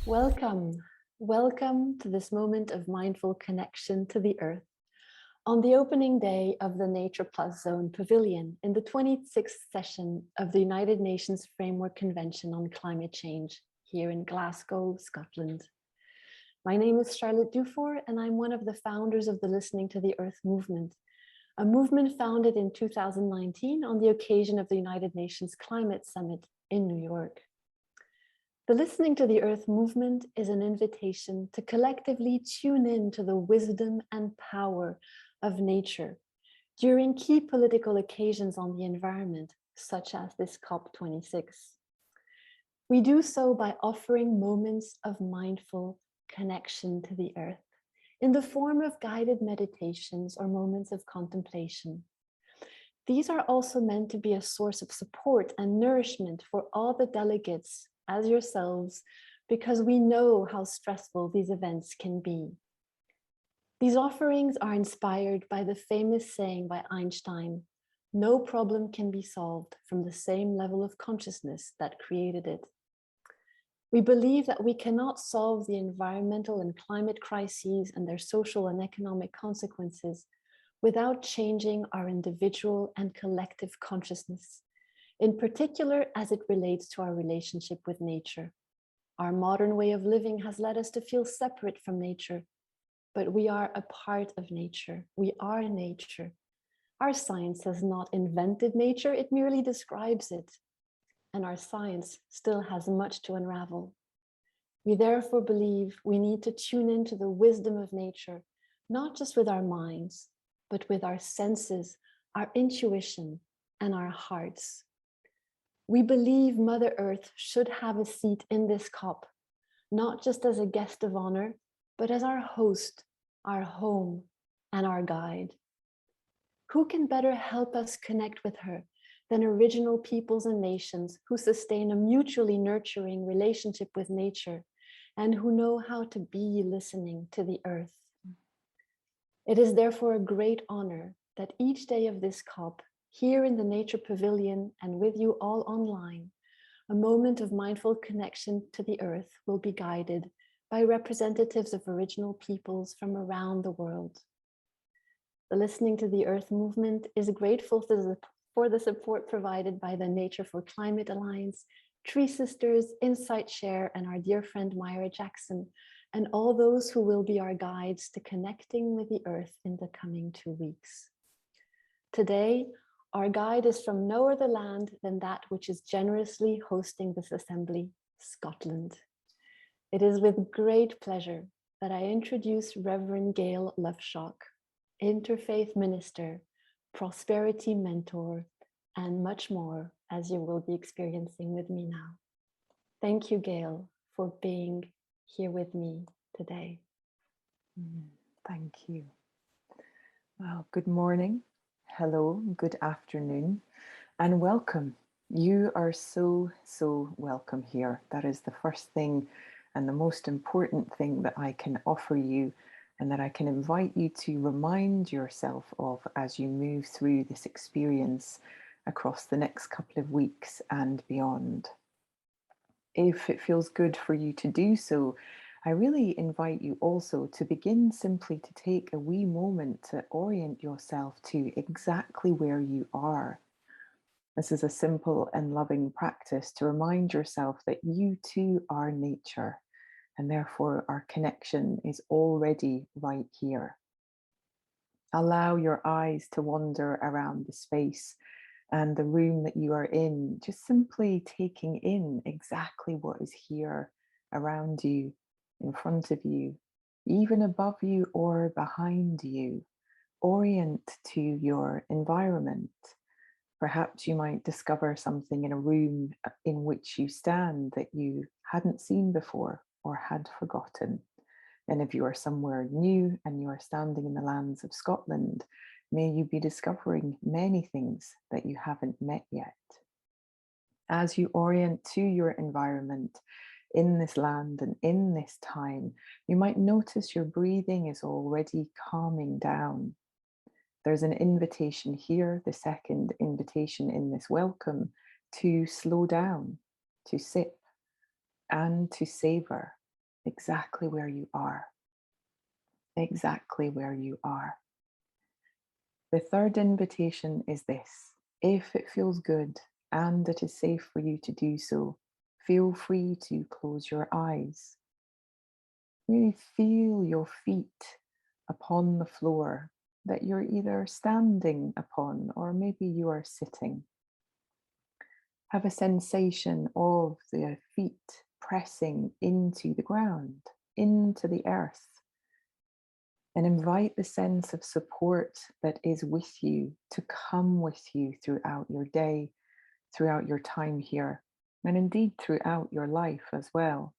Welcome. Welcome to this moment of mindful connection to the earth on the opening day of the Nature+Zone Pavilion in the 26th session of the United Nations Framework Convention on Climate Change here in Glasgow, Scotland. My name is Charlotte Dufour, and I'm one of the founders of the Listening to the Earth movement, a movement founded in 2019 on the occasion of the United Nations Climate Summit in New York. The Listening to the Earth movement is an invitation to collectively tune in to the wisdom and power of nature during key political occasions on the environment, such as this COP26. We do so by offering moments of mindful connection to the earth in the form of guided meditations or moments of contemplation. These are also meant to be a source of support and nourishment for all the delegates as yourselves, because we know how stressful these events can be. These offerings are inspired by the famous saying by Einstein, "No problem can be solved from the same level of consciousness that created it." We believe that we cannot solve the environmental and climate crises and their social and economic consequences without changing our individual and collective consciousness, in particular as it relates to our relationship with nature. Our modern way of living has led us to feel separate from nature, but we are a part of nature. We are nature. Our science has not invented nature, it merely describes it. And our science still has much to unravel. We therefore believe we need to tune into the wisdom of nature, not just with our minds, but with our senses, our intuition, and our hearts. We believe Mother Earth should have a seat in this COP, not just as a guest of honor, but as our host, our home, and our guide. Who can better help us connect with her than original peoples and nations who sustain a mutually nurturing relationship with nature and who know how to be listening to the earth? It is therefore a great honor that each day of this COP, here in the Nature Pavilion and with you all online, a moment of mindful connection to the earth will be guided by representatives of original peoples from around the world. The Listening to the Earth movement is grateful for the support provided by the Nature for Climate Alliance, TreeSisters, Insight Share, and our dear friend Myra Jackson, and all those who will be our guides to connecting with the earth in the coming 2 weeks. Today, our guide is from no other land than that which is generously hosting this assembly, Scotland. It is with great pleasure that I introduce Reverend Gail Love-Schock, interfaith minister, prosperity mentor, and much more, as you will be experiencing with me now. Thank you, Gail, for being here with me today. Thank you. Well, good morning, hello, good afternoon, and welcome. You are so welcome here. That is the first thing and the most important thing that I can offer you, and that I can invite you to remind yourself of as you move through this experience across the next couple of weeks and beyond. If it feels good for you to do so, I really invite you also to begin simply to take a wee moment to orient yourself to exactly where you are. This is a simple and loving practice to remind yourself that you too are nature, and therefore our connection is already right here. Allow your eyes to wander around the space and the room that you are in, just simply taking in exactly what is here around you, in front of you, even above you or behind you. Orient to your environment. Perhaps you might discover something in a room in which you stand that you hadn't seen before or had forgotten. And if you are somewhere new and you are standing in the lands of Scotland, may you be discovering many things that you haven't met yet. As you orient to your environment in this land and in this time, you might notice your breathing is already calming down. There's an invitation here, the second invitation in this welcome, to slow down, to sip, and to savor exactly where you are, exactly where you are. The third invitation is this: if it feels good and it is safe for you to do so, feel free to close your eyes. Really feel your feet upon the floor that you're either standing upon or maybe you are sitting. Have a sensation of the feet pressing into the ground, into the earth, and invite the sense of support that is with you to come with you throughout your day, throughout your time here, and indeed throughout your life as well.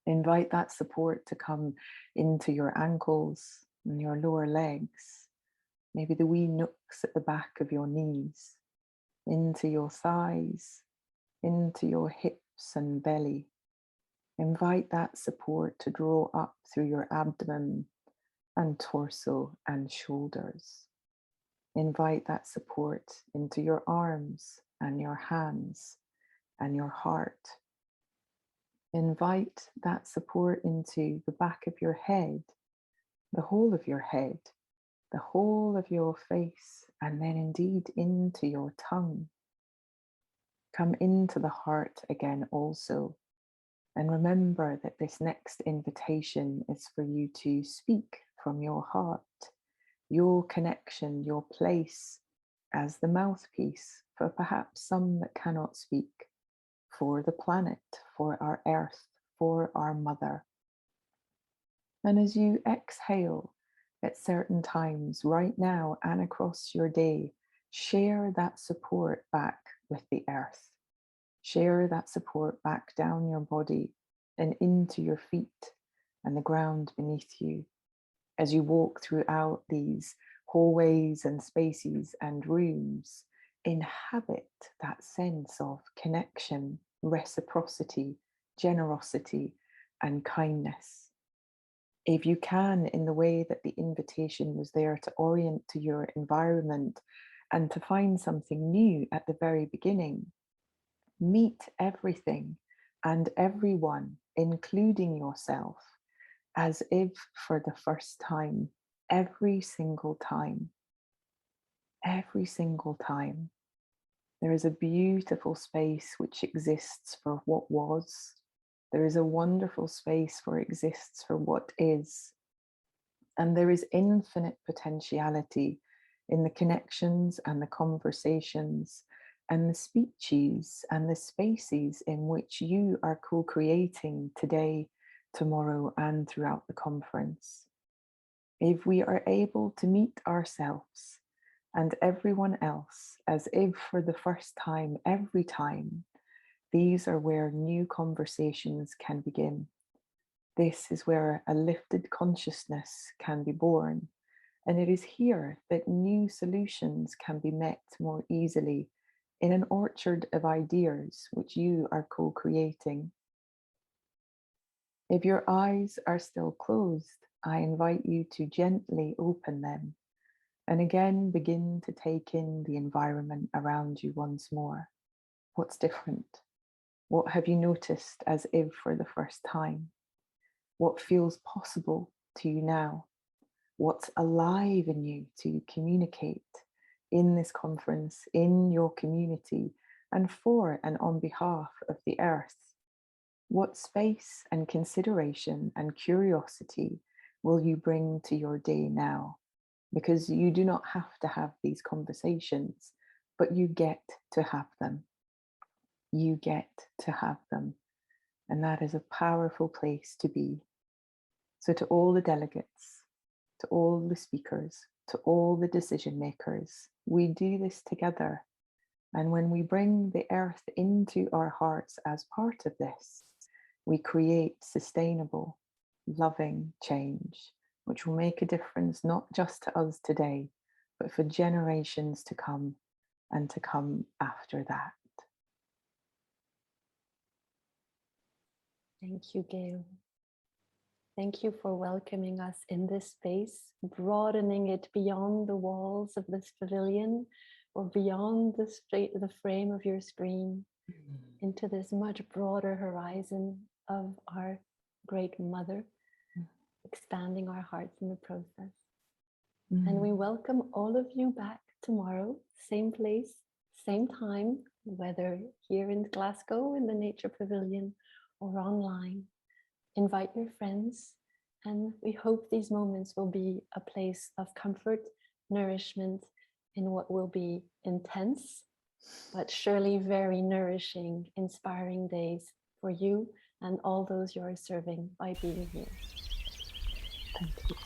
Invite that support to come into your ankles and your lower legs, maybe the wee nooks at the back of your knees, into your thighs, into your hips and belly. Invite that support to draw up through your abdomen and torso and shoulders. Invite that support into your arms and your hands and your heart. Invite that support into the back of your head, the whole of your head, the whole of your face, and then indeed into your tongue. Come into the heart again also. And remember that this next invitation is for you to speak from your heart, your connection, your place as the mouthpiece for perhaps some that cannot speak, for the planet, for our earth, for our mother. And as you exhale at certain times, right now and across your day, share that support back with the earth. Share that support back down your body and into your feet and the ground beneath you. As you walk throughout these hallways and spaces and rooms, inhabit that sense of connection, reciprocity, generosity, and kindness. If you can, in the way that the invitation was there, to orient to your environment and to find something new at the very beginning, meet everything and everyone, including yourself, as if for the first time, every single time. Every single time. There is a beautiful space which exists for what was. There is a wonderful space for exists for what is. And there is infinite potentiality in the connections and the conversations and the speeches and the spaces in which you are co-creating today, tomorrow, and throughout the conference. If we are able to meet ourselves and everyone else as if for the first time, every time, these are where new conversations can begin. This is where a lifted consciousness can be born. And it is here that new solutions can be met more easily in an orchard of ideas which you are co-creating. If your eyes are still closed, I invite you to gently open them and again begin to take in the environment around you once more. What's different? What have you noticed as if for the first time? What feels possible to you now? What's alive in you to communicate in this conference, in your community, and for and on behalf of the earth? What space and consideration and curiosity will you bring to your day now? Because you do not have to have these conversations, but you get to have them. You get to have them. And that is a powerful place to be. So to all the delegates, to all the speakers, to all the decision makers, we do this together. And when we bring the earth into our hearts as part of this, we create sustainable, loving change, which will make a difference not just to us today, but for generations to come and to come after that. Thank you, Gail. Thank you for welcoming us in this space, broadening it beyond the walls of this pavilion or beyond the frame of your screen into this much broader horizon of our great mother, expanding our hearts in the process. Mm. And we welcome all of you back tomorrow, same place, same time, whether here in Glasgow in the Nature Pavilion or online. Invite your friends, and we hope these moments will be a place of comfort, nourishment in what will be intense, but surely very nourishing, inspiring days for you and all those you are serving by being here. Thank you.